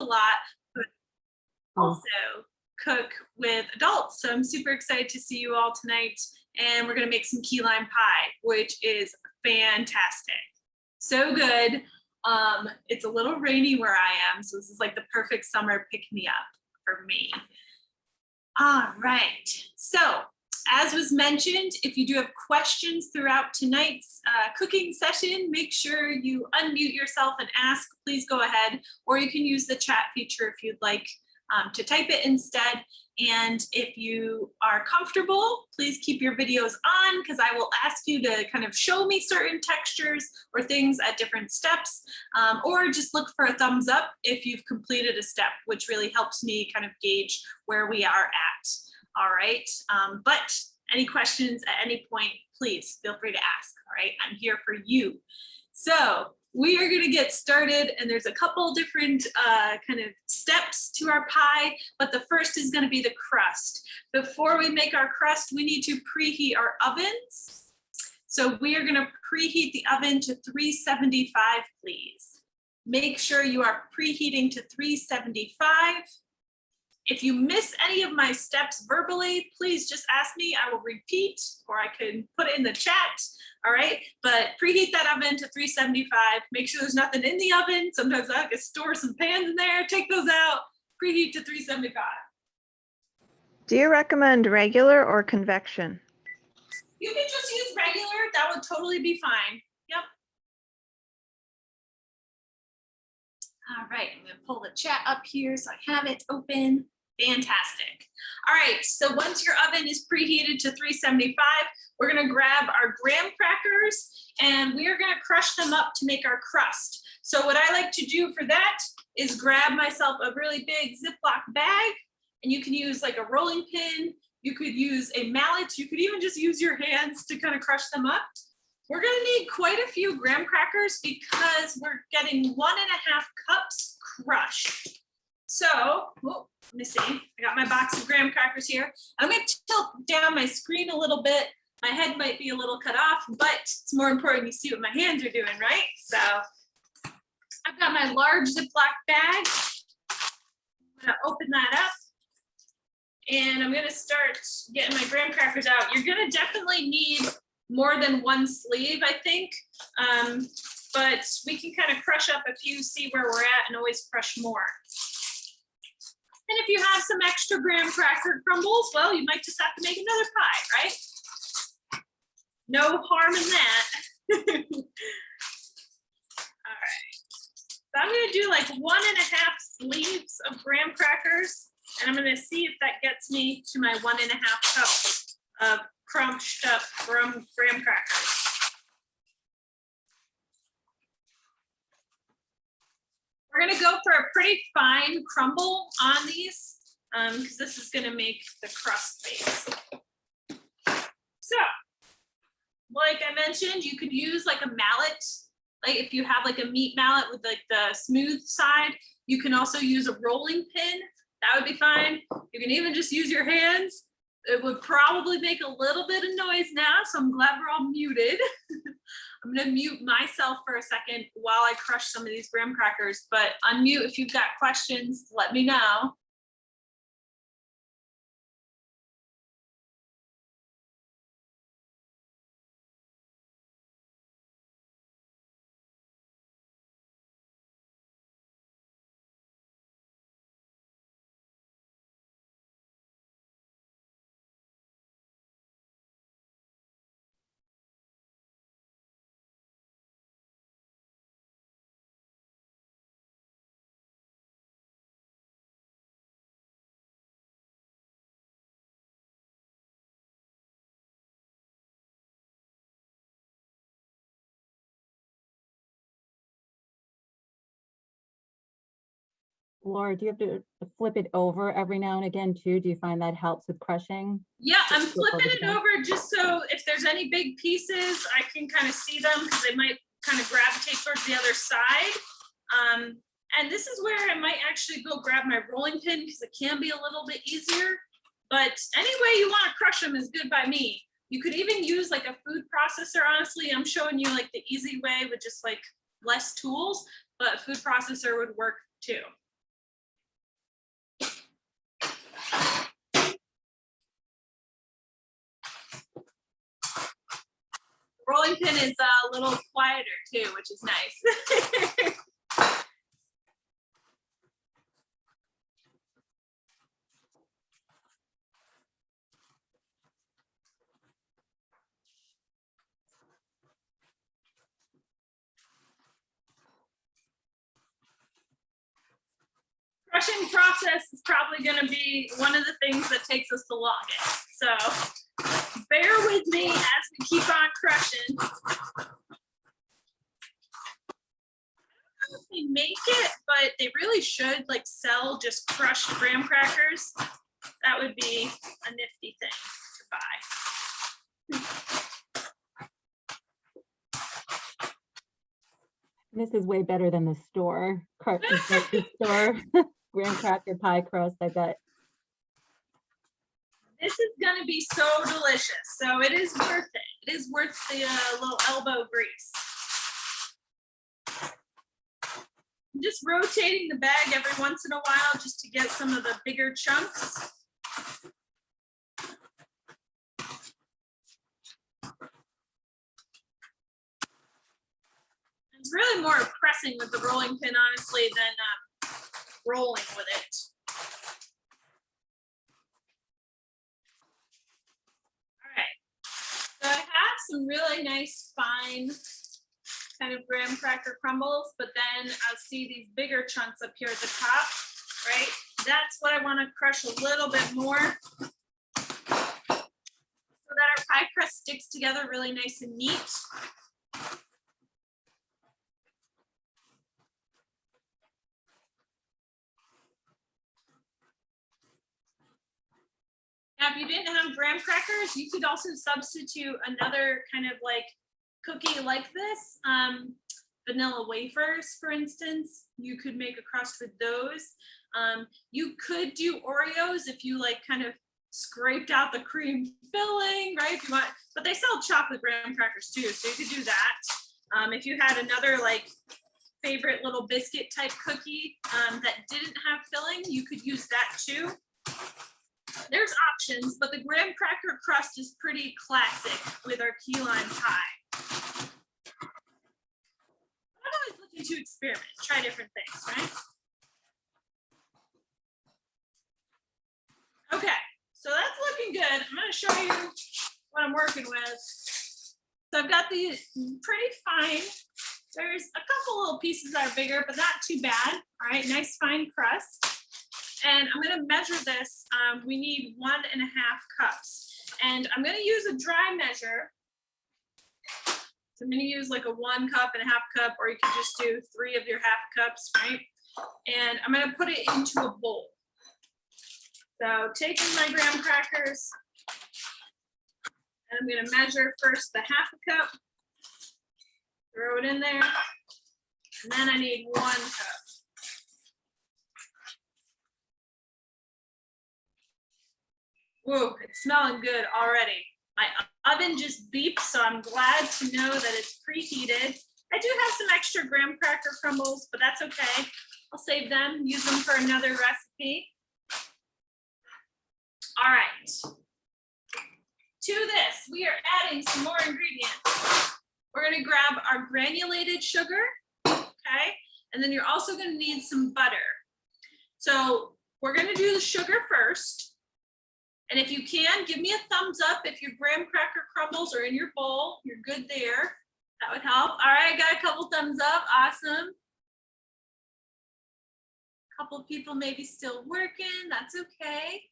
lot, but also cook with adults. So I'm super excited to see you all tonight. And we're gonna make some key lime pie, which is fantastic. So good. It's a little rainy where I am, so this is like the perfect summer pick-me-up for me. All right, so as was mentioned, if you do have questions throughout tonight's cooking session, make sure you unmute yourself and ask. Please go ahead, or you can use the chat feature if you'd like to type it instead. And if you are comfortable, please keep your videos on, because I will ask you to kind of show me certain textures or things at different steps, or just look for a thumbs up if you've completed a step, which really helps me kind of gauge where we are at. All right, but any questions at any point, please feel free to ask. All right, I'm here for you. So we are gonna get started, and there's a couple different kind of steps to our pie, but the first is gonna be the crust. Before we make our crust, we need to preheat our ovens. So we are gonna preheat the oven to 375, please. Make sure you are preheating to 375. If you miss any of my steps verbally, please just ask me, I will repeat, or I can put it in the chat. All right, but preheat that oven to 375. Make sure there's nothing in the oven. Sometimes I can store some pans in there, take those out, preheat to 375. Do you recommend regular or convection? You can just use regular, that would totally be fine. Yep. All right, I'm gonna pull the chat up here so I have it open. Fantastic. All right, so once your oven is preheated to 375, we're gonna grab our graham crackers and we are gonna crush them up to make our crust. So what I like to do for that is grab myself a really big Ziploc bag, and you can use like a rolling pin, you could use a mallet, you could even just use your hands to kind of crush them up. We're gonna need quite a few graham crackers because we're getting 1.5 cups crushed. So, oh, let me see, I got my box of graham crackers here. I'm gonna tilt down my screen a little bit. My head might be a little cut off, but it's more important you see what my hands are doing, right? So I've got my large Ziploc bag. I'm gonna open that up and I'm gonna start getting my graham crackers out. You're gonna definitely need more than one sleeve, I think, but we can kind of crush up a few, see where we're at, and always crush more. And if you have some extra graham cracker crumbles, well, you might just have to make another pie, right? No harm in that. All right. So I'm gonna do like 1.5 sleeves of graham crackers, and I'm gonna see if that gets me to my 1.5 cups of crunched up graham crackers. We're gonna go for a pretty fine crumble on these because this is gonna make the crust base. So, like I mentioned, you could use like a mallet. Like if you have like a meat mallet with like the smooth side, you can also use a rolling pin. That would be fine. You can even just use your hands. It would probably make a little bit of noise now, so I'm glad we're all muted. I'm gonna mute myself for a second while I crush some of these graham crackers, but unmute if you've got questions, let me know. Laura, do you have to flip it over every now and again too? Do you find that helps with crushing? Yeah, I'm flipping it over just so if there's any big pieces, I can kind of see them because they might kind of gravitate towards the other side. And this is where I might actually go grab my rolling pin because it can be a little bit easier. But any way you want to crush them is good by me. You could even use like a food processor, honestly. I'm showing you like the easy way with just like less tools, but a food processor would work too. Rolling pin is a little quieter too, which is nice. Crushing process is probably going to be one of the things that takes us the longest. So bear with me as we keep on crushing. They make it, but they really should like sell just crushed graham crackers. That would be a nifty thing to buy. This is way better than the store, the store graham cracker pie crust, I bet. This is going to be so delicious. So it is worth it. It is worth the little elbow grease. I'm just rotating the bag every once in a while just to get some of the bigger chunks. It's really more pressing with the rolling pin, honestly, than rolling with it. All right, so I have some really nice fine kind of graham cracker crumbles, but then I'll see these bigger chunks up here at the top, right? That's what I want to crush a little bit more so that our pie crust sticks together really nice and neat. Now, if you didn't have graham crackers, you could also substitute another kind of like cookie like this, vanilla wafers, for instance. You could make a crust with those. You could do Oreos if you like kind of scraped out the cream filling, right? If you want, but they sell chocolate graham crackers too, so you could do that. If you had another like favorite little biscuit type cookie that didn't have filling, you could use that too. There's options, but the graham cracker crust is pretty classic with our key lime pie. I'm always looking to experiment, try different things, right? Okay, so that's looking good. I'm going to show you what I'm working with. So I've got these pretty fine. There's a couple little pieces that are bigger, but not too bad. All right, nice fine crust. And I'm going to measure this. We need 1.5 cups. And I'm going to use a dry measure. So I'm going to use like a 1.5 cup, or you can just do 3 of your half cups, right? And I'm going to put it into a bowl. So taking my graham crackers, and I'm going to measure first the 1/2 cup, throw it in there, and then I need 1 cup. Whoa, it's smelling good already. My oven just beeped, so I'm glad to know that it's preheated. I do have some extra graham cracker crumbles, but that's okay. I'll save them, use them for another recipe. All right. To this, we are adding some more ingredients. We're going to grab our granulated sugar, okay? And then you're also going to need some butter. So we're going to do the sugar first. And if you can, give me a thumbs up if your graham cracker crumbles are in your bowl. You're good there. That would help. All right, got a couple thumbs up. Awesome. A couple of people maybe still working. That's okay.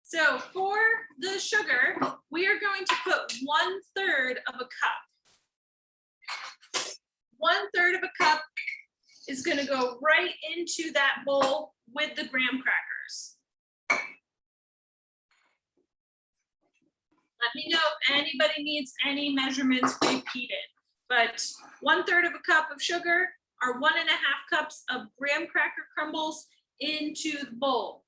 So for the sugar, we are going to put 1/3 of a cup. 1/3 of a cup is going to go right into that bowl with the graham crackers. Let me know if anybody needs any measurements repeated. But 1/3 of a cup of sugar or 1.5 cups of graham cracker crumbles into the bowl.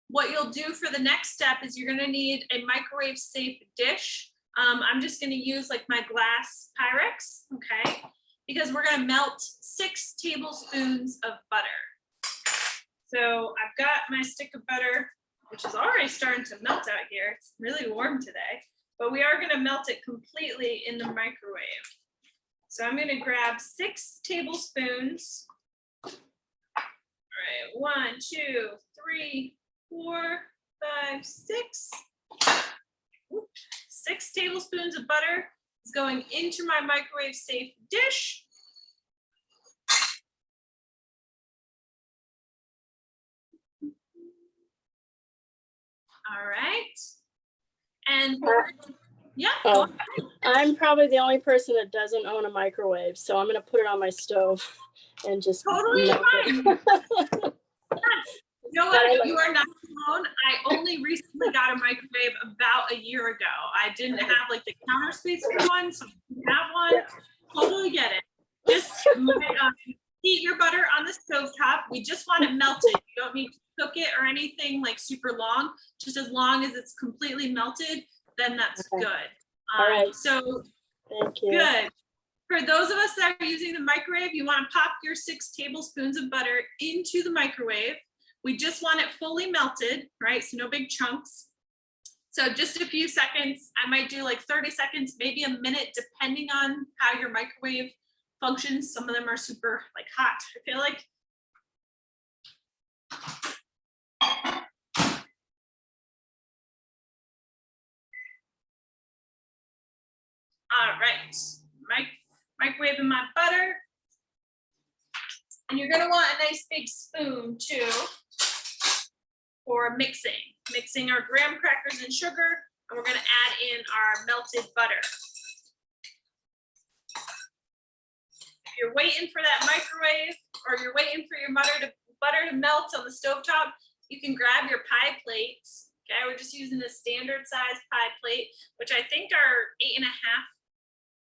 What you'll do for the next step is you're going to need a microwave safe dish. I'm just going to use like my glass Pyrex, okay? Because we're going to melt 6 tablespoons of butter. So I've got my stick of butter which is already starting to melt out here. It's really warm today, but we are going to melt it completely in the microwave. So I'm going to grab 6 tablespoons. All right, 1, 2, 3, 4, 5, 6. 6 tablespoons of butter is going into my microwave safe dish. All right. And yeah, Oh, I'm probably the only person that doesn't own a microwave, so I'm gonna put it on my stove and just totally melt fine. it. You know what? You are not alone. I only recently got a microwave about a year ago. I didn't have like the counter space for one, so you have one. Yeah. Totally get it. Just heat your butter on the stovetop. We just want it melted. You don't need to cook it or anything like super long. Just as long as it's completely melted, then that's Okay. good. All right. So Thank you. good. For those of us that are using the microwave, you want to pop your 6 tablespoons of butter into the microwave. We just want it fully melted, right? So no big chunks. So just a few seconds. I might do like 30 seconds, maybe a minute, depending on how your microwave functions. Some of them are super like hot, I feel like. All right, microwaving my butter. And you're gonna want a nice big spoon too for mixing our graham crackers and sugar, and we're gonna add in our melted butter. If you're waiting for that microwave or you're waiting for your butter to melt on the stovetop, you can grab your pie plates. Okay, we're just using a standard size pie plate, which I think are 8.5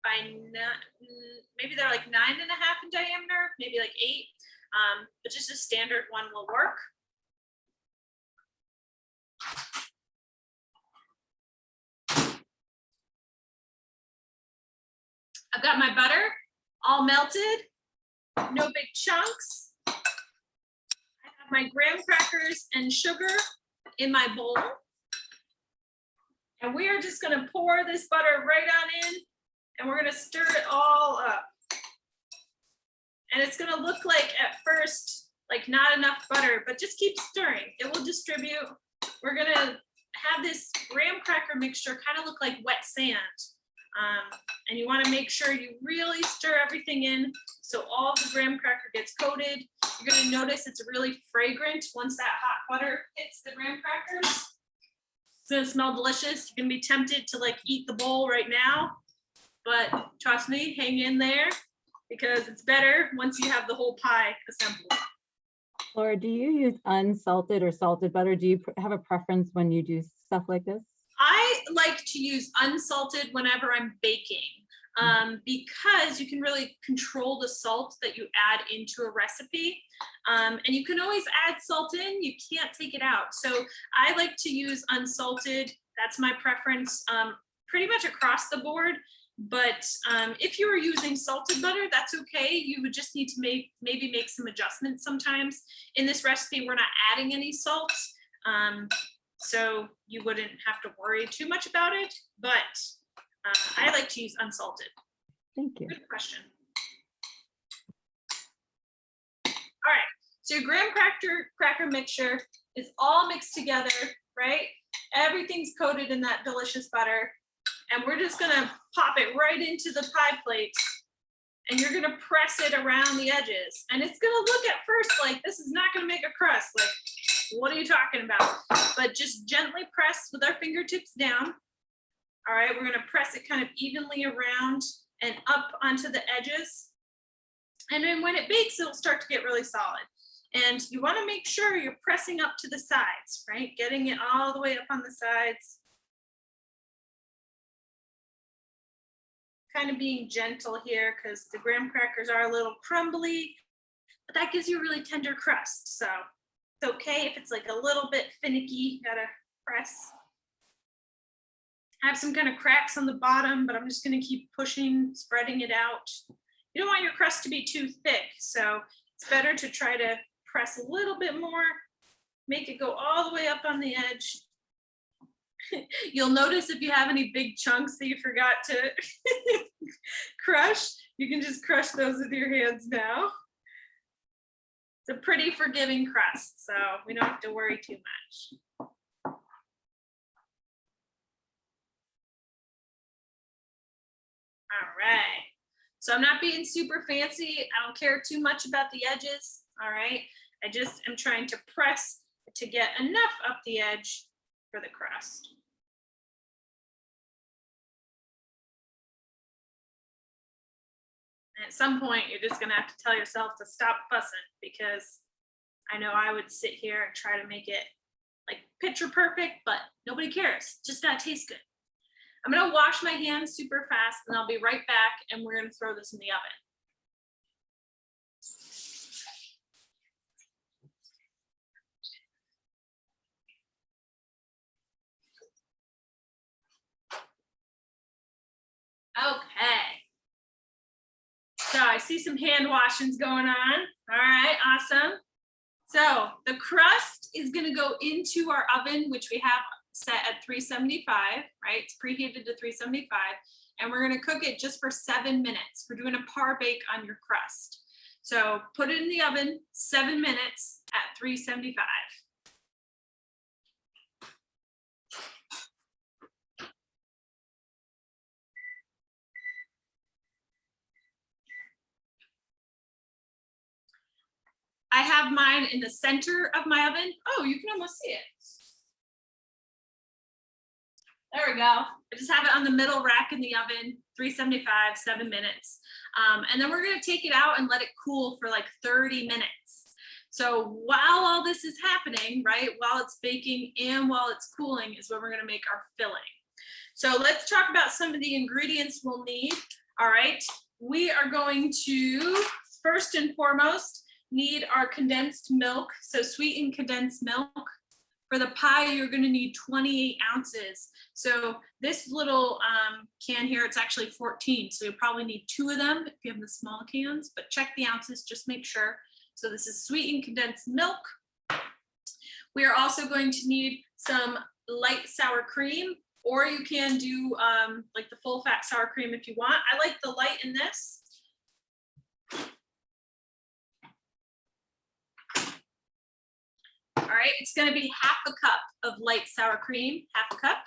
by 9, maybe they're like 9.5 in diameter, maybe like 8. But just a standard one will work. I've got my butter all melted, no big chunks. I have my graham crackers and sugar in my bowl. And we are just gonna pour this butter right on in, and we're gonna stir it all up. And it's gonna look like at first, like not enough butter, but just keep stirring. It will distribute. We're gonna have this graham cracker mixture kind of look like wet sand. And you wanna make sure you really stir everything in so all the graham cracker gets coated. You're gonna notice it's really fragrant once that hot butter hits the graham crackers. It's gonna smell delicious. You're gonna be tempted to like eat the bowl right now, but trust me, hang in there because it's better once you have the whole pie assembled. Laura, do you use unsalted or salted butter? Do you have a preference when you do stuff like this? I like to use unsalted whenever I'm baking because you can really control the salt that you add into a recipe. And you can always add salt in, you can't take it out. So I like to use unsalted. That's my preference pretty much across the board. But if you were using salted butter, that's okay. You would just need to maybe make some adjustments sometimes. In this recipe, we're not adding any salt. So you wouldn't have to worry too much about it, but I like to use unsalted. Thank you. Good question. All right, so your graham cracker mixture is all mixed together, right? Everything's coated in that delicious butter, and we're just gonna pop it right into the pie plate, and you're gonna press it around the edges. And it's gonna look at first like this is not gonna make a crust, like what are you talking about? But just gently press with our fingertips down. All right, we're gonna press it kind of evenly around and up onto the edges. And then when it bakes, it'll start to get really solid. And you wanna make sure you're pressing up to the sides, right? Getting it all the way up on the sides. Kind of being gentle here because the graham crackers are a little crumbly, but that gives you a really tender crust. So it's okay if it's like a little bit finicky, you gotta press. I have some kind of cracks on the bottom, but I'm just gonna keep pushing, spreading it out. You don't want your crust to be too thick, so it's better to try to press a little bit more, make it go all the way up on the edge. You'll notice if you have any big chunks that you forgot to crush, you can just crush those with your hands now. It's a pretty forgiving crust, so we don't have to worry too much. All right, so I'm not being super fancy. I don't care too much about the edges, all right? I just am trying to press to get enough up the edge for the crust. And at some point, you're just gonna have to tell yourself to stop fussing, because I know I would sit here and try to make it like picture perfect, but nobody cares. Just gotta taste good. I'm gonna wash my hands super fast and I'll be right back, and we're gonna throw this in the oven. Okay. So I see some hand washings going on. All right, awesome. So the crust is gonna go into our oven, which we have set at 375, right? It's preheated to 375. And we're gonna cook it just for 7 minutes. We're doing a par bake on your crust. So put it in the oven, 7 minutes at 375. I have mine in the center of my oven. Oh, you can almost see it. There we go. I just have it on the middle rack in the oven, 375, 7 minutes. And then we're gonna take it out and let it cool for like 30 minutes. So while all this is happening, right, while it's baking and while it's cooling is when we're gonna make our filling. So let's talk about some of the ingredients we'll need. All right, we are going to, first and foremost, need our condensed milk, so sweetened condensed milk. For the pie, you're gonna need 28 ounces. So this little can here, it's actually 14, so you'll probably need 2 of them if you have the small cans, but check the ounces, just make sure. So this is sweetened condensed milk. We are also going to need some light sour cream, or you can do like the full fat sour cream if you want. I like the light in this. All right, it's gonna be half a cup of light sour cream, half a cup.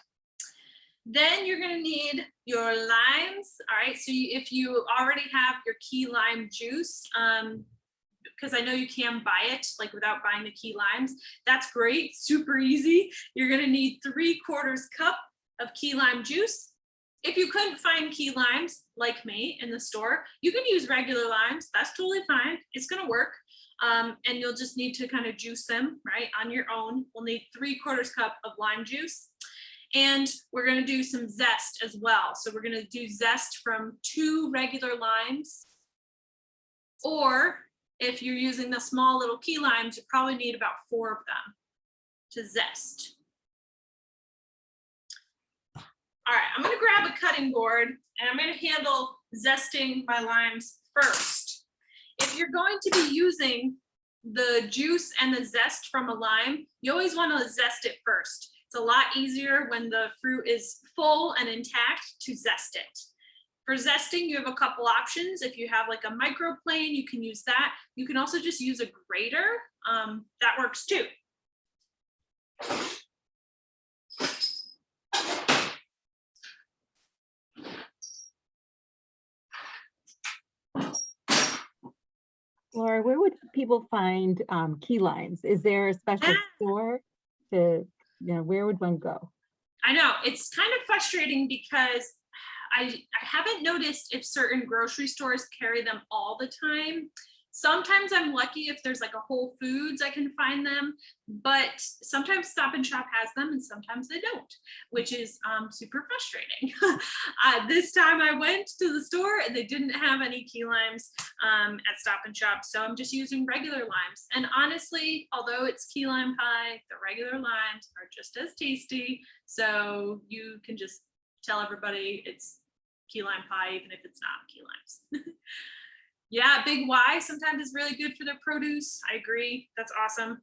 Then you're gonna need your limes. All right, so if you already have your key lime juice, because I know you can buy it like without buying the key limes, that's great, super easy. You're gonna need 3/4 cup of key lime juice. If you couldn't find key limes, like me, in the store, you can use regular limes, that's totally fine, it's gonna work. And you'll just need to kind of juice them, right, on your own. We'll need 3/4 cup of lime juice. And we're gonna do some zest as well. So we're gonna do zest from 2 regular limes. Or if you're using the small little key limes, you probably need about 4 of them to zest. All right, I'm gonna grab a cutting board and I'm gonna handle zesting my limes first. If you're going to be using the juice and the zest from a lime, you always want to zest it first. It's a lot easier when the fruit is full and intact to zest it. For zesting, you have a couple options. If you have like a microplane, you can use that. You can also just use a grater. That works too. Laura, where would people find key limes? Is there a special store to, where would one go? I know, it's kind of frustrating because I haven't noticed if certain grocery stores carry them all the time. Sometimes I'm lucky if there's like a Whole Foods, I can find them, but sometimes Stop and Shop has them and sometimes they don't, which is super frustrating. This time I went to the store and they didn't have any key limes at Stop and Shop, so I'm just using regular limes. And honestly, although it's key lime pie, the regular limes are just as tasty, so you can just tell everybody it's key lime pie even if it's not key limes. Yeah, big Y sometimes is really good for their produce. I agree. That's awesome.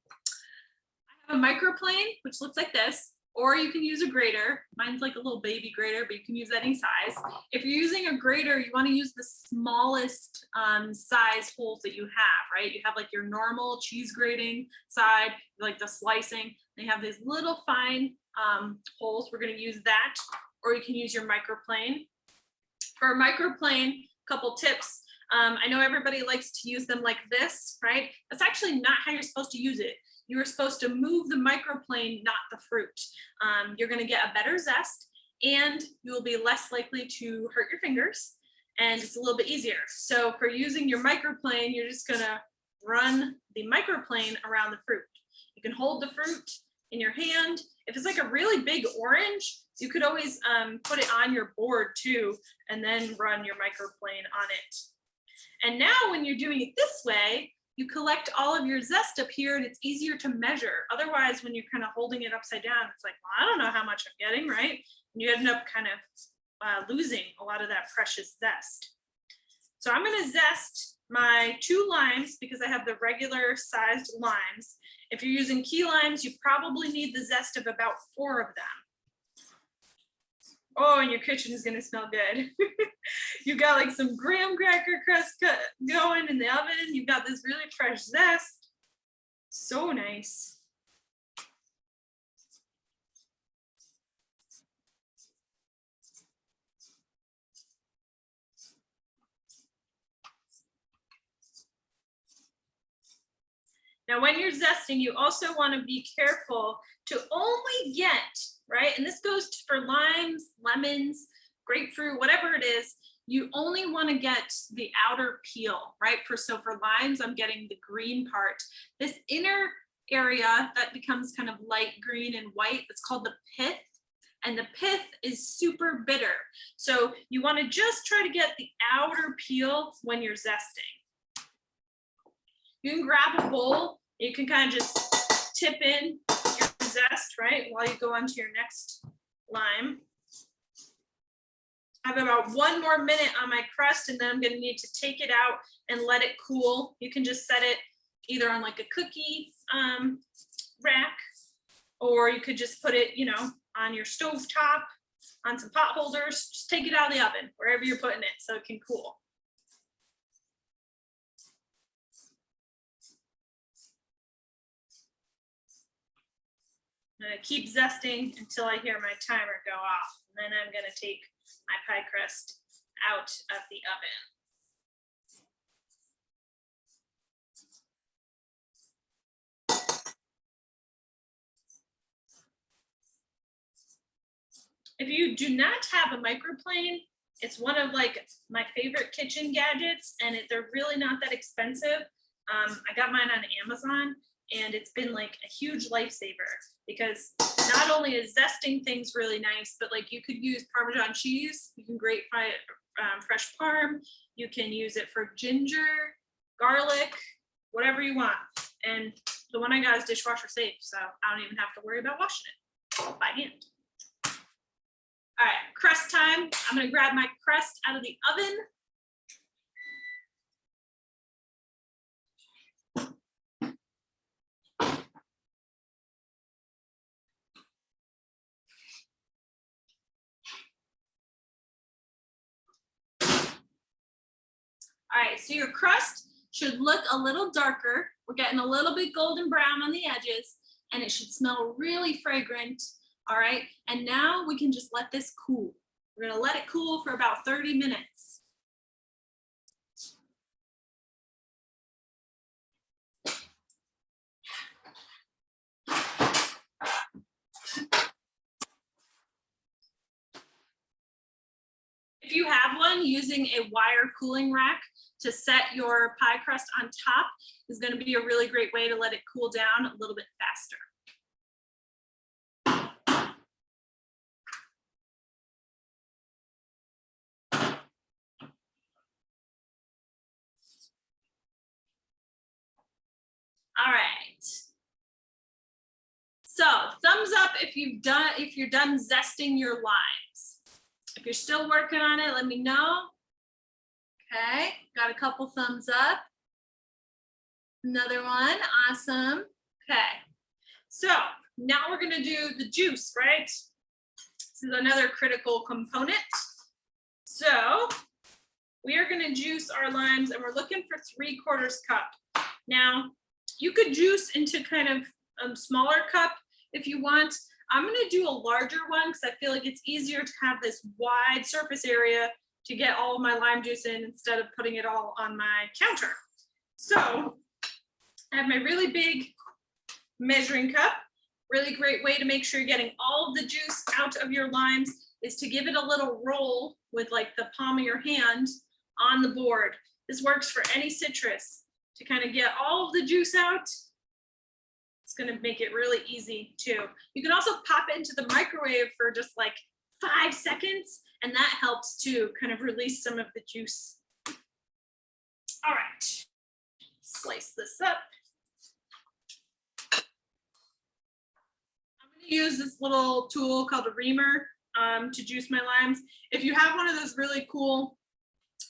I a microplane, which looks like this, or you can use a grater. Mine's like a little baby grater, but you can use any size. If you're using a grater, you want to use the smallest size holes that you have, right? You have like your normal cheese grating side, like the slicing. They have these little fine holes. We're going to use that, or you can use your microplane. For a microplane, a couple tips. I know everybody likes to use them like this, right? That's actually not how you're supposed to use it. You're supposed to move the microplane, not the fruit. You're going to get a better zest, and you will be less likely to hurt your fingers, and it's a little bit easier. So for using your microplane, you're just going to run the microplane around the fruit. You can hold the fruit in your hand. If it's like a really big orange, you could always put it on your board too, and then run your microplane on it. And now when you're doing it this way, you collect all of your zest up here, and it's easier to measure. Otherwise, when you're kind of holding it upside down, it's like, well, I don't know how much I'm getting, right? And you end up kind of losing a lot of that precious zest. So I'm going to zest my 2 limes because I have the regular sized limes. If you're using key limes, you probably need the zest of about 4 of them. Oh, and your kitchen is gonna smell good. You've got like some graham cracker crust going in the oven. You've got this really fresh zest. So nice. Now, when you're zesting, you also want to be careful to only get, right? And this goes for limes, lemons, grapefruit, whatever it is, you only want to get the outer peel, right? So for limes, I'm getting the green part. This inner area that becomes kind of light green and white, it's called the pith. And the pith is super bitter. So you want to just try to get the outer peel when you're zesting. You can grab a bowl. You can kind of just tip in your zest, right, while you go on to your next lime. I have about 1 more minute on my crust, and then I'm going to need to take it out and let it cool. You can just set it either on like a cookie rack, or you could just put it, you know, on your stove top, on some pot holders. Just take it out of the oven, wherever you're putting it, so it can cool. I'm gonna keep zesting until I hear my timer go off, and then I'm gonna take my pie crust out of the oven. If you do not have a microplane, it's one of like my favorite kitchen gadgets, and they're really not that expensive. I got mine on Amazon, and it's been like a huge lifesaver because not only is zesting things really nice, but like you could use Parmesan cheese, you can grate fresh parm, you can use it for ginger, garlic, whatever you want. And the one I got is dishwasher safe, so I don't even have to worry about washing it by hand. All right, crust time. I'm gonna grab my crust out of the oven. All right, so your crust should look a little darker. We're getting a little bit golden brown on the edges, and it should smell really fragrant. All right, and now we can just let this cool. We're gonna let it cool for about 30 minutes. If you have one, using a wire cooling rack to set your pie crust on top is going to be a really great way to let it cool down a little bit faster. All right. So thumbs up if you're done zesting your limes. If you're still working on it, let me know. Okay, got a couple thumbs up. Another one, awesome. Okay, So now we're gonna do the juice, right? This is another critical component. So we are gonna juice our limes and we're looking for 3/4 cup. Now, you could juice into kind of a smaller cup if you want. I'm gonna do a larger one because I feel like it's easier to have this wide surface area to get all of my lime juice in instead of putting it all on my counter. So I have my really big measuring cup. Really great way to make sure you're getting all of the juice out of your limes is to give it a little roll with like the palm of your hand on the board. This works for any citrus to kind of get all of the juice out. It's going to make it really easy too. You can also pop it into the microwave for just like 5 seconds, and that helps to kind of release some of the juice. All right, slice this up. I'm going to use this little tool called a reamer to juice my limes. If you have one of those really cool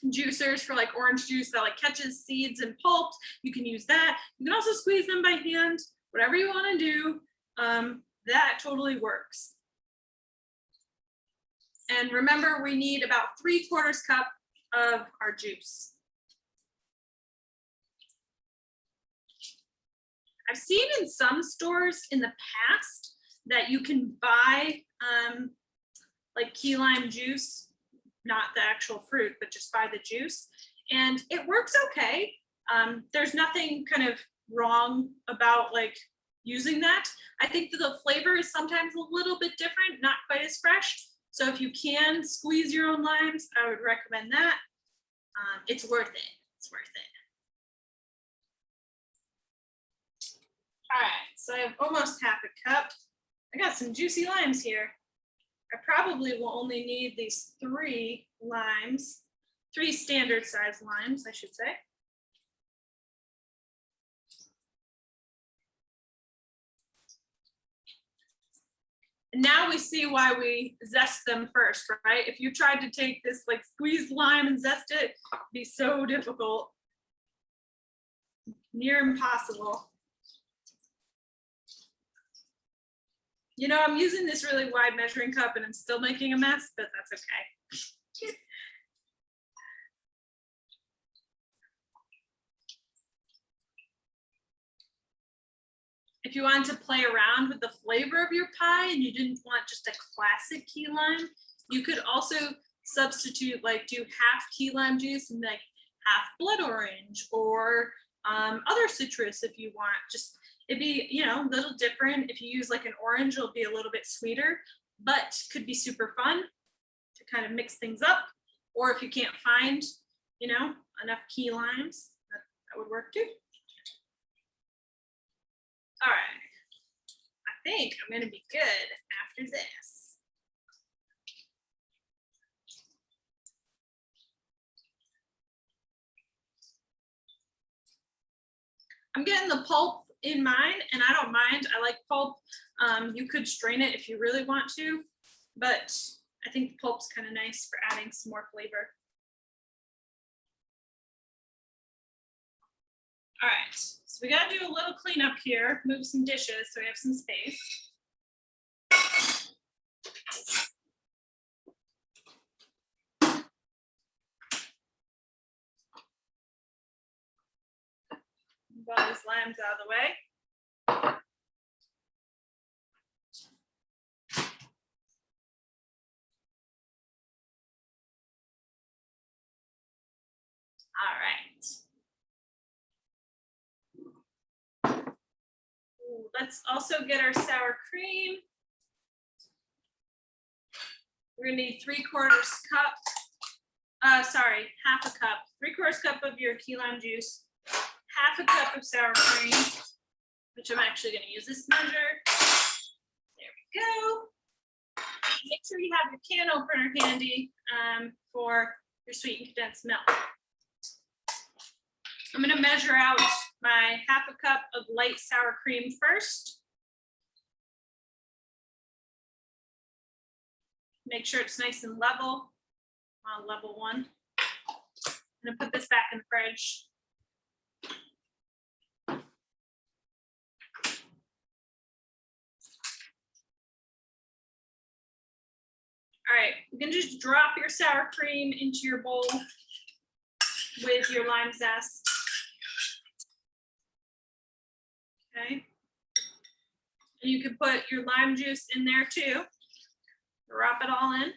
juicers for like orange juice that like catches seeds and pulp, you can use that. You can also squeeze them by hand, whatever you want to do. That totally works. And remember, we need about 3/4 cup of our juice. I've seen in some stores in the past that you can buy like key lime juice, not the actual fruit, but just buy the juice. And it works okay. There's nothing kind of wrong about like using that. I think that the flavor is sometimes a little bit different, not quite as fresh. So if you can squeeze your own limes, I would recommend that. It's worth it. It's worth it. All right, so I have almost half a cup. I got some juicy limes here. I probably will only need these 3 limes, 3 standard size limes, I should say. And now we see why we zest them first, right? If you tried to take this like squeezed lime and zest it, it'd be so difficult. Near impossible. You know, I'm using this really wide measuring cup and I'm still making a mess, but that's okay. If you wanted to play around with the flavor of your pie and you didn't want just a classic key lime, you could also substitute, like do half key lime juice and like half blood orange or other citrus if you want. Just it'd be, you know, a little different. If you use like an orange, it'll be a little bit sweeter, but could be super fun to kind of mix things up. Or if you can't find, you know, enough key limes, that would work too. All right, I think I'm gonna be good after this. I'm getting the pulp in mine and I don't mind, I like pulp. You could strain it if you really want to, but I think the pulp's kind of nice for adding some more flavor. All right, so we gotta do a little cleanup here, move some dishes so we have some space. Move all these limes out of the way. All right. Ooh, let's also get our sour cream. We're gonna need 3/4 cup. Half a cup. 3/4 cup of your key lime juice, half a cup of sour cream, which I'm actually gonna use this measure. There we go. Make sure you have your can opener handy for your sweetened condensed milk. I'm gonna measure out my half a cup of light sour cream first. Make sure it's nice and level, level 1. I'm gonna put this back in the fridge. All right, you can just drop your sour cream into your bowl with your lime zest. Okay. And you can put your lime juice in there too. Drop it all in.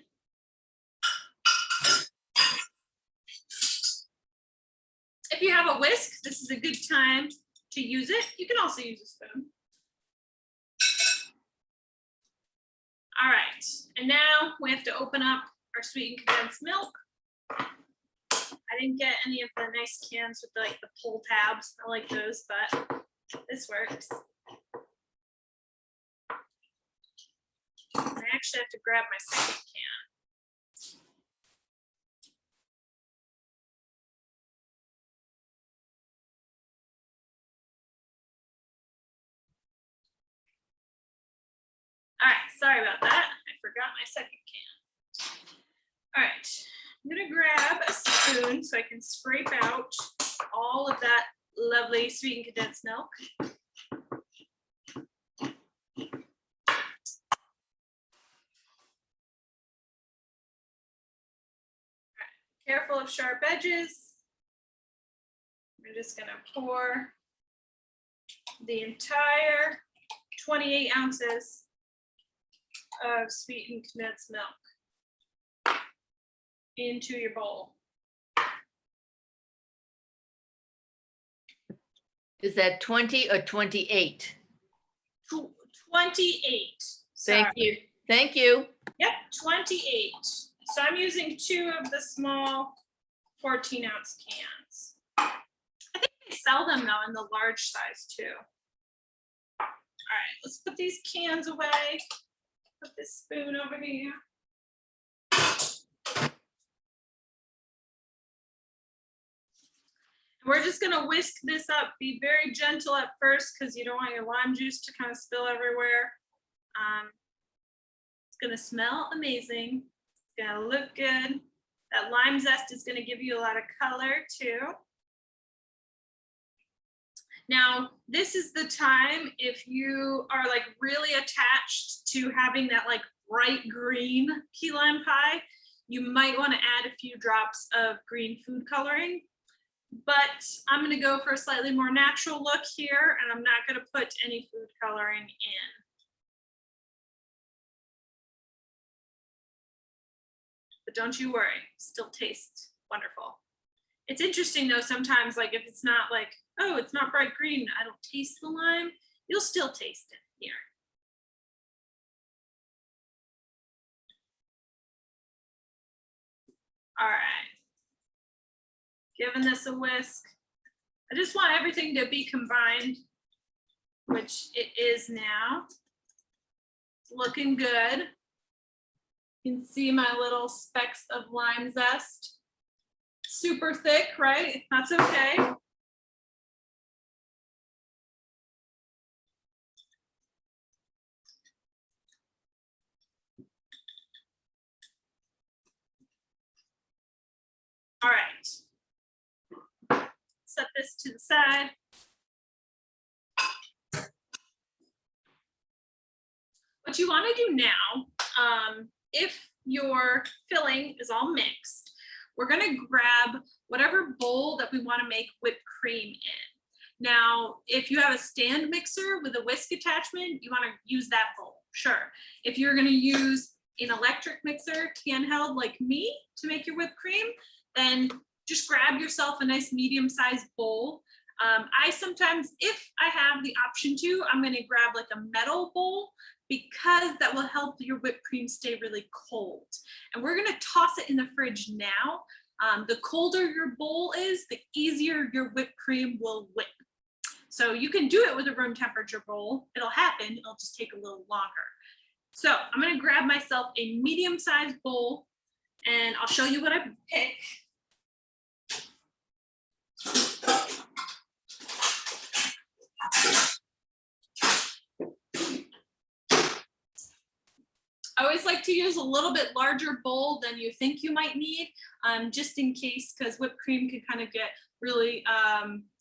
If you have a whisk, this is a good time to use it. You can also use a spoon. All right, and now we have to open up our sweetened condensed milk. I didn't get any of the nice cans with like the pull tabs. I like those, but this works. I actually have to grab my second can. All right, sorry about that. I forgot my second can. All right, I'm gonna grab a spoon so I can scrape out all of that lovely sweetened condensed milk. Careful of sharp edges. We're just gonna pour the entire 28 ounces of sweetened condensed milk into your bowl. Is that 20 or 28? 28. Thank Sorry. you. Thank you. Yep, 28. So I'm using 2 of the small 14-ounce cans. I think they sell them though in the large size too. All right, let's put these cans away. Put this spoon over here. We're just gonna whisk this up. Be very gentle at first because you don't want your lime juice to kind of spill everywhere. It's gonna smell amazing. It's gonna look good. That lime zest is gonna give you a lot of color too. Now, this is the time if you are like really attached to having that like bright green key lime pie, you might want to add a few drops of green food coloring. But I'm gonna go for a slightly more natural look here, and I'm not gonna put any food coloring in. But don't you worry, still tastes wonderful. It's interesting though, sometimes like if it's not like, oh, it's not bright green, I don't taste the lime, you'll still taste it here. All right. Giving this a whisk. I just want everything to be combined, which it is now. It's looking good. You can see my little specks of lime zest. Super thick, right? That's okay. All right. Set this to the side. What you want to do now, if your filling is all mixed, we're going to grab whatever bowl that we want to make whipped cream in. Now, if you have a stand mixer with a whisk attachment, you want to use that bowl, sure. If you're going to use an electric mixer, handheld like me, to make your whipped cream, then just grab yourself a nice medium-sized bowl. I sometimes, if I have the option to, I'm going to grab like a metal bowl because that will help your whipped cream stay really cold. And we're going to toss it in the fridge now. The colder your bowl is, the easier your whipped cream will whip. So you can do it with a room temperature bowl. It'll happen, it'll just take a little longer. So I'm going to grab myself a medium-sized bowl and I'll show you what I pick. I always like to use a little bit larger bowl than you think you might need, just in case, because whipped cream can kind of get really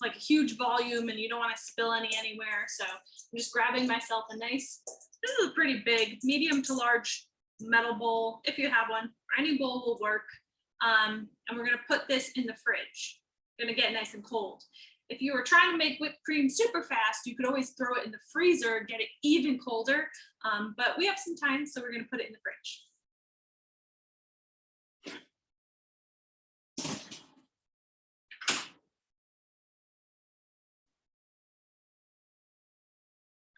like a huge volume and you don't want to spill any anywhere. So I'm just grabbing myself a nice, this is a pretty big, medium to large metal bowl, if you have one, or any bowl will work. And we're gonna put this in the fridge. Gonna get nice and cold. If you were trying to make whipped cream super fast, you could always throw it in the freezer, get it even colder. But we have some time, so we're gonna put it in the fridge.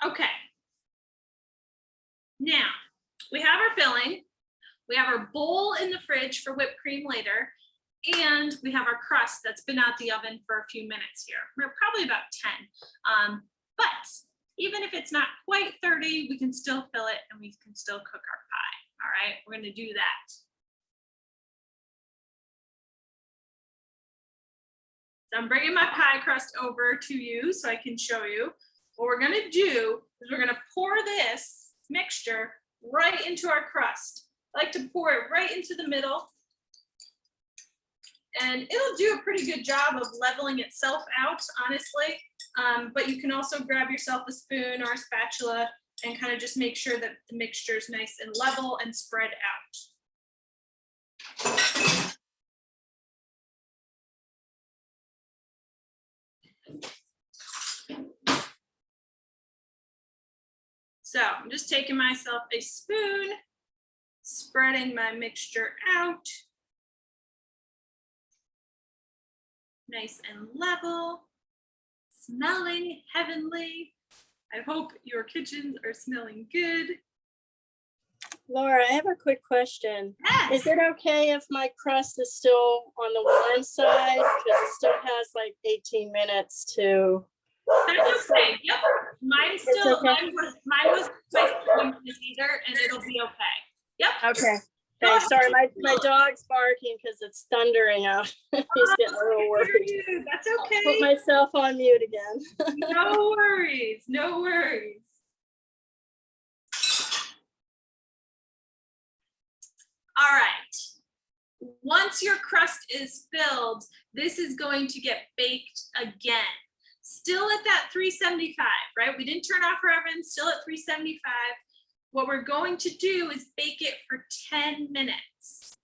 Okay. Now, we have our filling. We have our bowl in the fridge for whipped cream later. And we have our crust that's been out the oven for a few minutes here. We're probably about 10. But even if it's not quite 30, we can still fill it and we can still cook our pie. All right, we're gonna do that. So I'm bringing my pie crust over to you so I can show you. What we're gonna do is we're gonna pour this mixture right into our crust. I like to pour it right into the middle. And it'll do a pretty good job of leveling itself out, honestly. But you can also grab yourself a spoon or a spatula and kind of just make sure that the mixture is nice and level and spread out. So I'm just taking myself a spoon, spreading my mixture out. Nice and level, smelling heavenly. I hope your kitchens are smelling good. Laura, I have a quick question. Yes. Is it okay if my crust is still on the warm side? Because it still has like 18 minutes to. That's okay. Yep. Mine still, okay. mine was quick either, and it'll be okay. Yep. Okay. Thanks. Sorry, my dog's barking because it's thundering out. He's getting a little worried. That's I'll okay. put myself on mute again. No worries. No worries. All right. Once your crust is filled, this is going to get baked again. Still at that 375, right? We didn't turn off our oven, still at 375. What we're going to do is bake it for 10 minutes.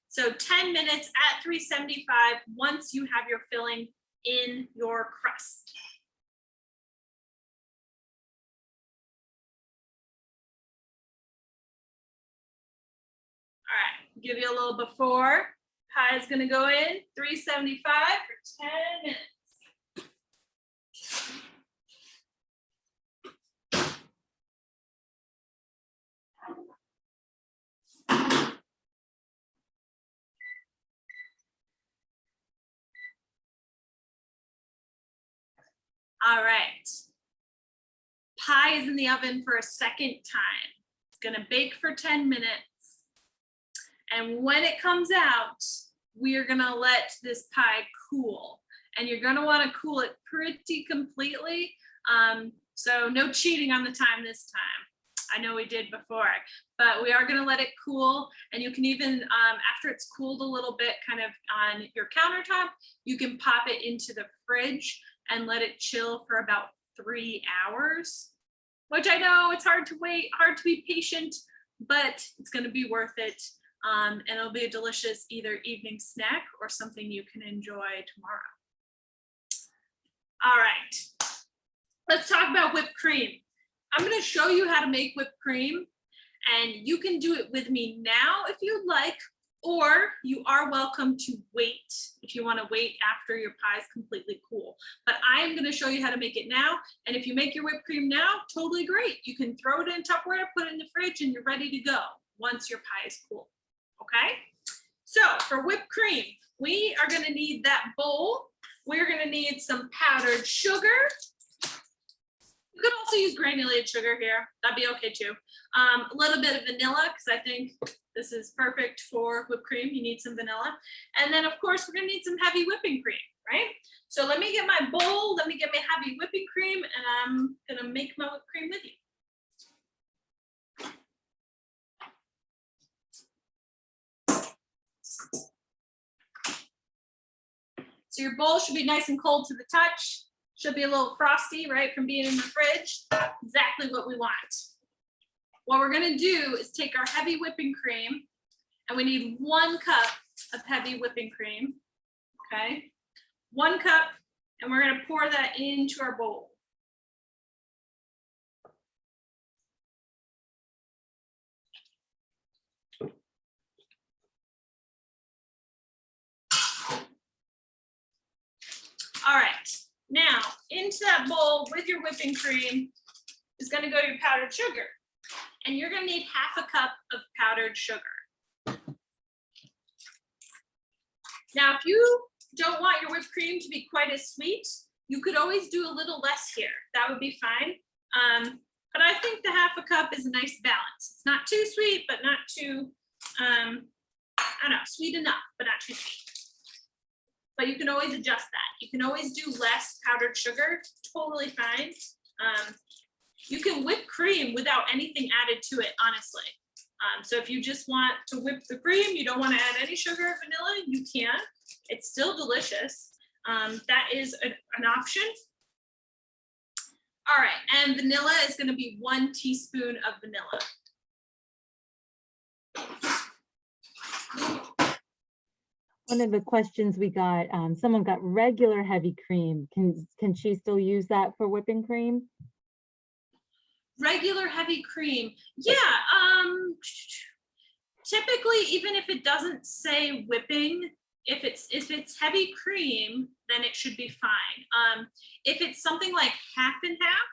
So 10 minutes at 375 once you have your filling in your crust. All right, give you a little before. Pie is gonna go in 375 for 10 minutes. All right. Pie is in the oven for a second time. It's gonna bake for 10 minutes. And when it comes out, we are gonna let this pie cool. And you're gonna wanna cool it pretty completely. So no cheating on the time this time. I know we did before, but we are gonna let it cool. And you can even, after it's cooled a little bit kind of on your countertop, you can pop it into the fridge and let it chill for about 3 hours, which I know it's hard to wait, hard to be patient, but it's gonna be worth it. And it'll be a delicious either evening snack or something you can enjoy tomorrow. All right, let's talk about whipped cream. I'm gonna show you how to make whipped cream, and you can do it with me now if you'd like, or you are welcome to wait if you wanna wait after your pie is completely cool. But I am gonna show you how to make it now, and if you make your whipped cream now, totally great. You can throw it in Tupperware, put it in the fridge, and you're ready to go once your pie is cool, okay? So for whipped cream, we are gonna need that bowl. We're gonna need some powdered sugar. You could also use granulated sugar here. That'd be okay too. A little bit of vanilla, because I think this is perfect for whipped cream. You need some vanilla. And then of course, we're gonna need some heavy whipping cream, right? So let me get my bowl, let me get my heavy whipping cream, and I'm gonna make my whipped cream with you. So your bowl should be nice and cold to the touch. Should be a little frosty, right, from being in the fridge. Exactly what we want. what we're gonna do is take our heavy whipping cream, and we need 1 cup of heavy whipping cream, okay? 1 cup, and we're gonna pour that into our bowl. All right, now into that bowl with your whipping cream is gonna go your powdered sugar. And you're gonna need 1/2 cup of powdered sugar. Now, if you don't want your whipped cream to be quite as sweet, you could always do a little less here. That would be fine. But I think the 1/2 cup is a nice balance. It's not too sweet, but not too, I don't know, sweet enough, but not too sweet. But you can always adjust that. You can always do less powdered sugar, totally fine. You can whip cream without anything added to it, honestly. So if you just want to whip the cream, you don't want to add any sugar or vanilla, you can. It's still delicious. That is an option. All right, and vanilla is going to be 1 teaspoon of vanilla. One of the questions we got, someone got regular heavy cream. Can she still use that for whipping cream? Regular heavy cream, yeah. Typically, even if it doesn't say whipping, if it's heavy cream, then it should be fine. If it's something like 1/2 and 1/2,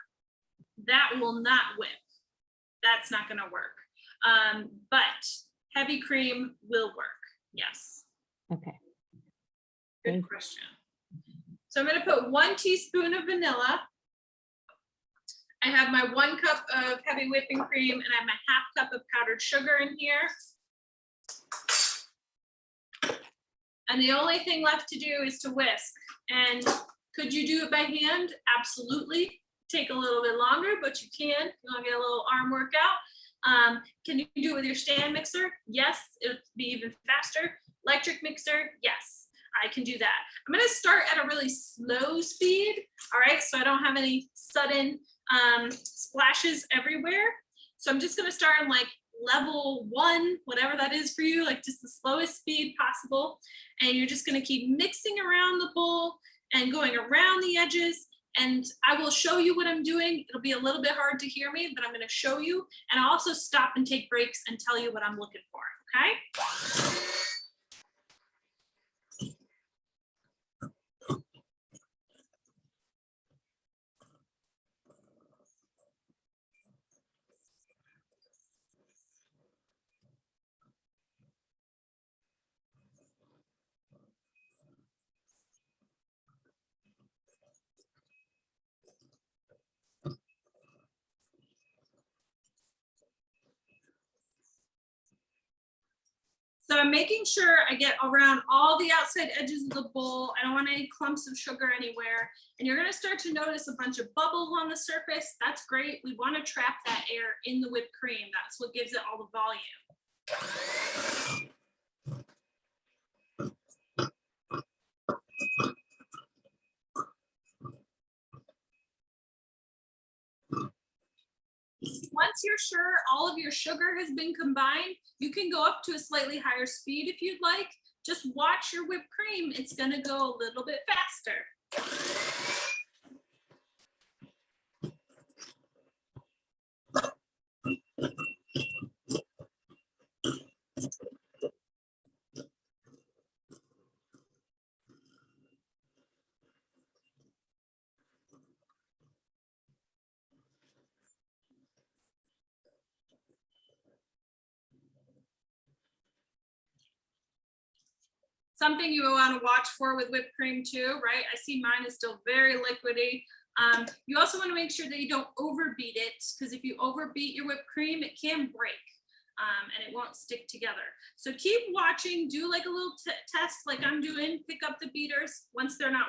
that will not whip. That's not going to work. But heavy cream will work. Yes. Okay. Good question. So I'm going to put 1 teaspoon of vanilla. I have my 1 cup of heavy whipping cream, and I have my 1/2 cup of powdered sugar in here. And the only thing left to do is to whisk. And could you do it by hand? Absolutely. Take a little bit longer, but you can. You'll get a little arm workout. Can you do it with your stand mixer? Yes, it would be even faster. Electric mixer? Yes, I can do that. I'm going to start at a really slow speed, all right, so I don't have any sudden splashes everywhere. So I'm just going to start on like level 1, whatever that is for you, like just the slowest speed possible. And you're just going to keep mixing around the bowl and going around the edges. And I will show you what I'm doing. It'll be a little bit hard to hear me, but I'm going to show you. And I'll also stop and take breaks and tell you what I'm looking for, okay? So I'm making sure I get around all the outside edges of the bowl. I don't want any clumps of sugar anywhere. And you're going to start to notice a bunch of bubbles on the surface. That's great. We want to trap that air in the whipped cream. That's what gives it all the volume. Once you're sure all of your sugar has been combined, you can go up to a slightly higher speed if you'd like. Just watch your whipped cream. It's going to go a little bit faster. Something you want to watch for with whipped cream too, right? I see mine is still very liquidy. You also want to make sure that you don't overbeat it, because if you overbeat your whipped cream, it can break and it won't stick together. So keep watching, do like a little test like I'm doing, pick up the beaters once they're not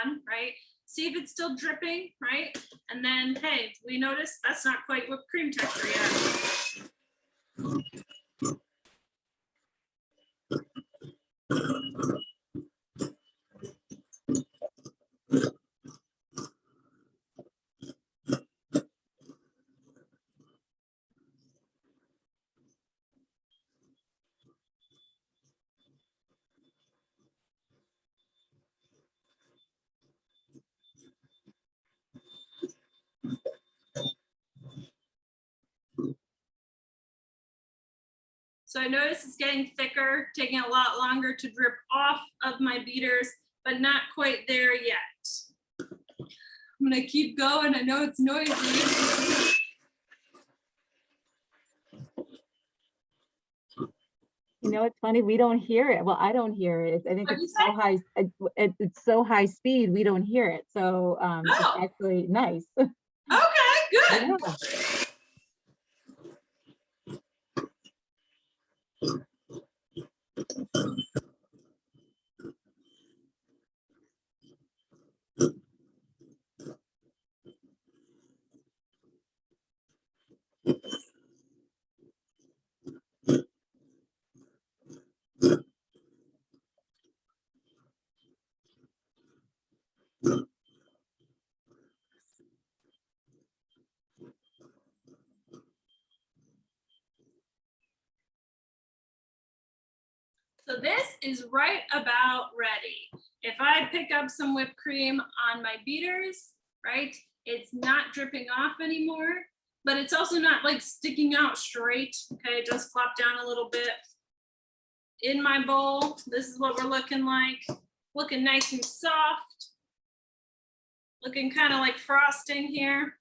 on, right? See if it's still dripping, right? And then, hey, we notice that's not quite whipped cream texture yet. So I notice it's getting thicker, taking a lot longer to drip off of my beaters, but not quite there yet. I'm gonna keep going. I know it's noisy. You know, it's funny, we don't hear it. Well, I don't hear it. I think What'd it's so high, it's so high speed, we don't hear it. So it's Oh. actually nice. Okay, good. Yeah. So this is right about ready. If I pick up some whipped cream on my beaters, right, it's not dripping off anymore, but it's also not like sticking out straight. Okay, just flop down a little bit. In my bowl, this is what we're looking like. Looking nice and soft. Looking kind of like frosting here.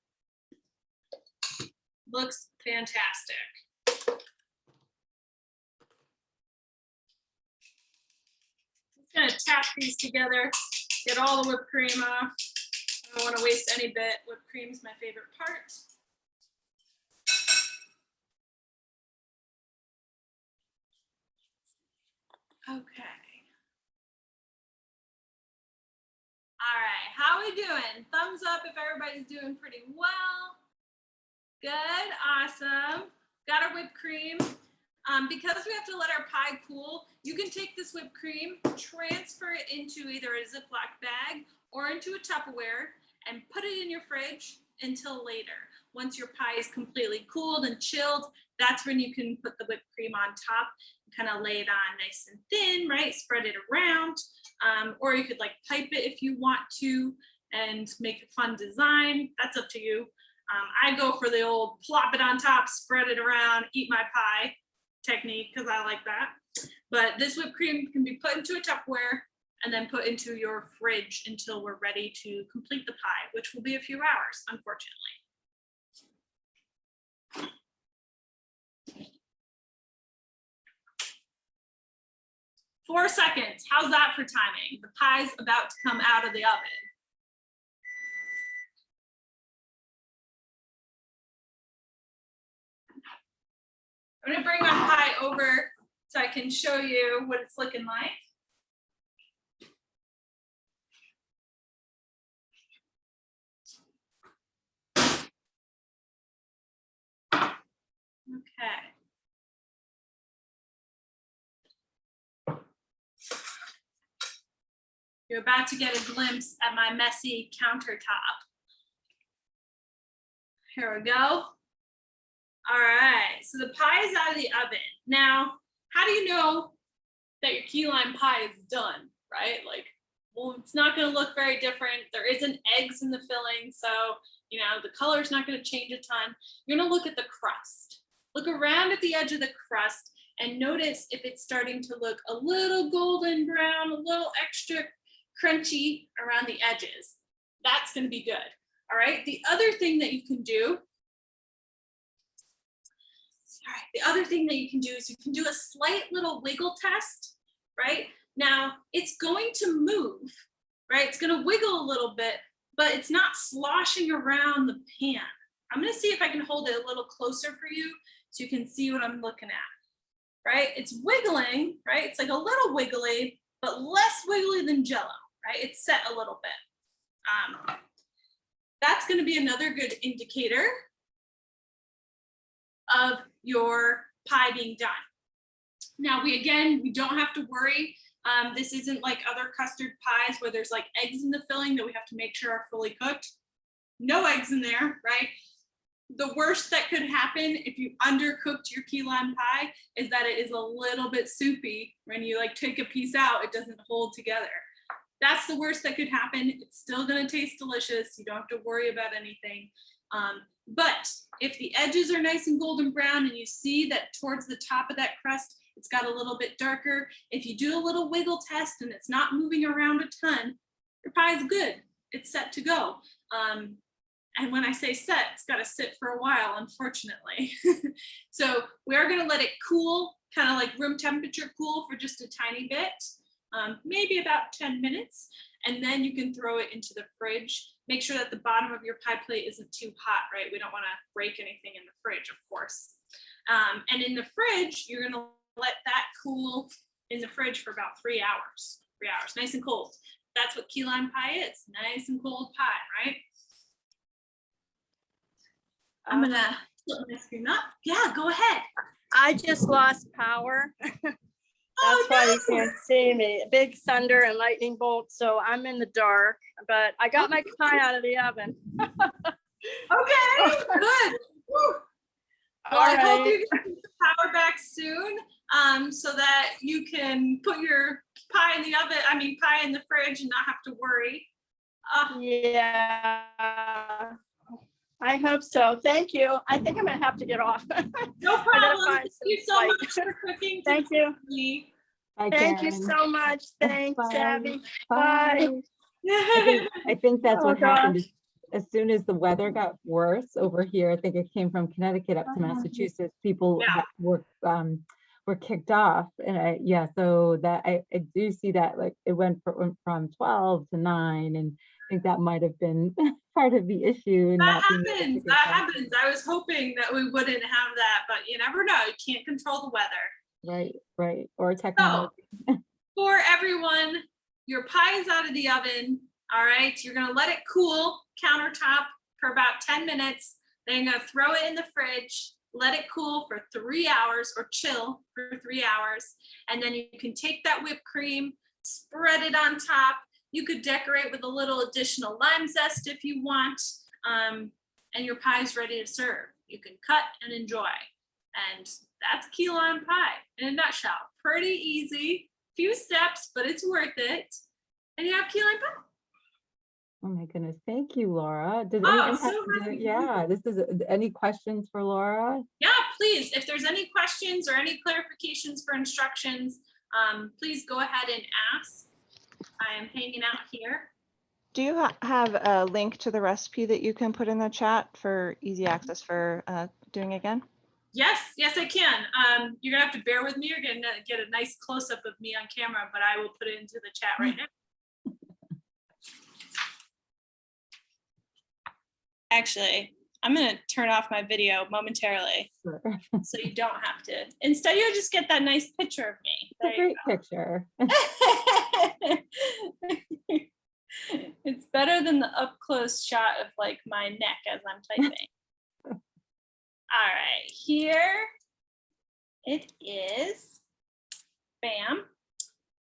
Looks fantastic. Just gonna tap these together, get all the whipped cream off. I don't want to waste any bit. Whipped cream's my favorite part. Okay. All right, how we doing? Thumbs up if everybody's doing pretty well. Good, awesome. Got our whipped cream. Because we have to let our pie cool, you can take this whipped cream, transfer it into either a Ziploc bag or into a Tupperware and put it in your fridge until later. Once your pie is completely cooled and chilled, that's when you can put the whipped cream on top and kind of lay it on nice and thin, right? Spread it around. Or you could like pipe it if you want to and make a fun design. That's up to you. I go for the old plop it on top, spread it around, eat my pie technique because I like that. But this whipped cream can be put into a Tupperware and then put into your fridge until we're ready to complete the pie, which will be a few hours, unfortunately. Four seconds. How's that for timing? The pie's about to come out of the oven. I'm gonna bring my pie over so I can show you what it's looking like. Okay. You're about to get a glimpse at my messy countertop. Here we go. All right, so the pie is out of the oven. Now, how do you know that your key lime pie is done, right? Like, well, it's not gonna look very different. There isn't eggs in the filling, so, you know, the color's not gonna change a ton. You're gonna look at the crust. Look around at the edge of the crust and notice if it's starting to look a little golden brown, a little extra crunchy around the edges. That's gonna be good, all right? The other thing that you can do, is you can do a slight little wiggle test, right? Now, it's going to move, right? It's gonna wiggle a little bit, but it's not sloshing around the pan. I'm gonna see if I can hold it a little closer for you so you can see what I'm looking at, right? It's wiggling, right? It's like a little wiggly, but less wiggly than Jell-O, right? It's set a little bit. That's gonna be another good indicator of your pie being done. Now we don't have to worry. This isn't like other custard pies where there's like eggs in the filling that we have to make sure are fully cooked. No eggs in there, right? The worst that could happen if you undercooked your key lime pie is that it is a little bit soupy. When you like take a piece out, it doesn't hold together. That's the worst that could happen. It's still gonna taste delicious. You don't have to worry about anything. But if the edges are nice and golden brown and you see that towards the top of that crust, it's got a little bit darker. If you do a little wiggle test and it's not moving around a ton, your pie is good. It's set to go. And when I say set, it's got to sit for a while, unfortunately. So we are going to let it cool, kind of like room temperature cool for just a tiny bit, maybe about 10 minutes. And then you can throw it into the fridge. Make sure that the bottom of your pie plate isn't too hot, right? We don't want to break anything in the fridge, of course. And in the fridge, you're going to let that cool in the fridge for about 3 hours. 3 hours, nice and cold. That's what key lime pie is, nice and cold pie, right? I'm gonna flip my screen up. Yeah, go ahead. I just lost power. That's Oh, why you no. can't see me. Big thunder and lightning bolt, so I'm in the dark, but I got my pie out of the oven. Okay, good. Woo. Well, I hope you get the power back soon, so that you can put your pie in the oven, pie in the fridge and not have to worry. Yeah, I hope so. Thank you. I think I'm gonna have to get off. No problem. find Thank you so some much for cooking. Thank you. Me. Bye, Thank you Karen. so much. Thanks, Bye. Abby. Bye. Bye. I think that's Oh, what happened. gosh. As soon as the weather got worse over here, I think it came from Connecticut up to Massachusetts, people Yeah. were kicked off. And so that I do see that, like, it went from 12 to 9, and I think that might have been part of the issue. And That not being able to happens. get That back. happens. I was hoping that we wouldn't have that, but you never know. You can't control the weather. Right. Or technology. For everyone, your pie is out of the oven. All right, you're gonna let it cool countertop for about 10 minutes. Then you're gonna throw it in the fridge, let it cool for 3 hours, or chill for 3 hours. And then you can take that whipped cream, spread it on top. You could decorate with a little additional lime zest if you want. And your pie is ready to serve. You can cut and enjoy. And that's key lime pie in a nutshell. Pretty easy, few steps, but it's worth it. And you have key lime pie. Oh my goodness. Thank you, Laura. Did Oh, anyone I'm so happy. this is any questions for Laura? Yeah, please, if there's any questions or any clarifications for instructions, please go ahead and ask. I am hanging out here. Do you have a link to the recipe that you can put in the chat for easy access for doing again? Yes, I can. You're gonna have to bear with me. You're gonna get a nice close-up of me on camera, but I will put it into the chat right now. Actually, I'm gonna turn off my video momentarily, Sure. so you don't have to. Instead, you'll just get that nice picture of me. It's a great picture. It's better than the up close shot of like my neck as I'm typing. All right, here it is. Bam.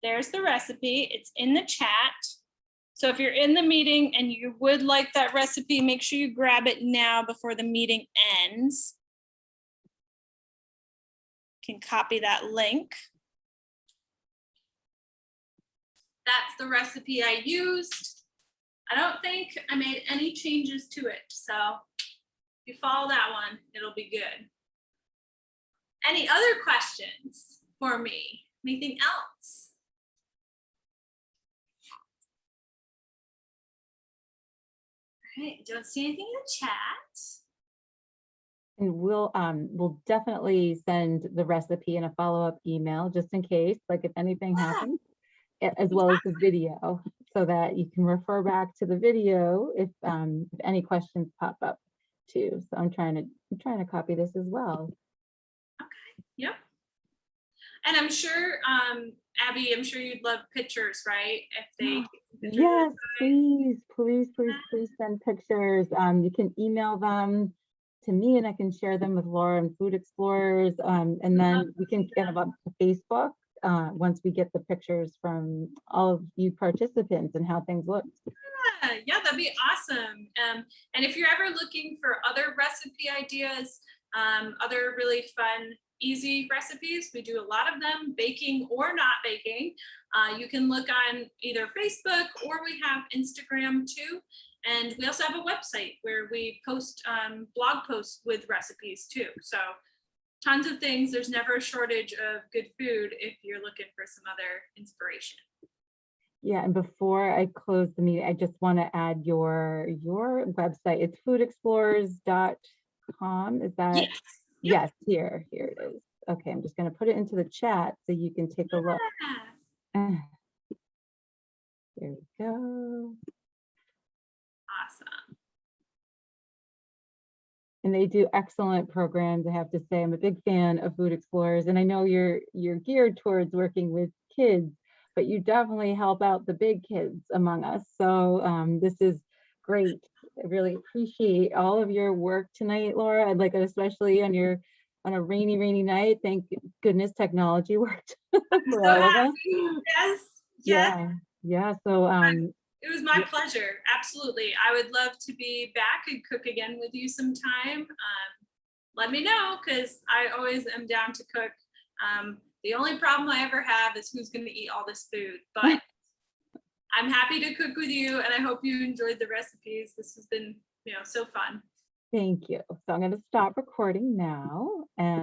There's the recipe. It's in the chat. So if you're in the meeting and you would like that recipe, make sure you grab it now before the meeting ends. You can copy that link. That's the recipe I used. I don't think I made any changes to it. So if you follow that one, it'll be good. Any other questions for me? Anything else? All right, don't see anything in the chat. And we'll definitely send the recipe in a follow-up email just in case, like if anything happens, as well as the video, so that you can refer back to the video if any questions pop up too. So I'm trying to copy this as well. Okay, yep. And I'm sure, Abby, I'm sure you'd love pictures, right? If they take pictures. Yes, please send pictures. You can email them to me and I can share them with Laura and Food Explorers. And then we can get them up to Facebook once we get the pictures from all of you participants and how things look. Yeah, that'd be awesome. And if you're ever looking for other recipe ideas, other really fun, easy recipes, we do a lot of them, baking or not baking. You can look on either Facebook or we have Instagram too. And we also have a website where we post blog posts with recipes too. So tons of things. There's never a shortage of good food if you're looking for some other inspiration. Yeah, and before I close the meeting, I just want to add your website. It's foodexplorers.com. Is that? Yes. Yes, here it is. Okay, I'm just going to put it into the chat so you can take a look. Yeah. There we go. Awesome. And they do excellent programs. I have to say, I'm a big fan of Food Explorers, and I know you're geared towards working with kids, but you definitely help out the big kids among us. So this is great. I really appreciate all of your work tonight, Laura. I'd like especially on a rainy night. Thank goodness technology worked for So all of us. happy. Yes. Yes. Yeah. So It was my Yeah. pleasure. Absolutely. I would love to be back and cook again with you sometime. Let me know, because I always am down to cook. The only problem I ever have is who's going to eat all this food, but I'm happy to cook with you, and I hope you enjoyed the recipes. This has been, so fun. thank you. So I'm going to stop recording now and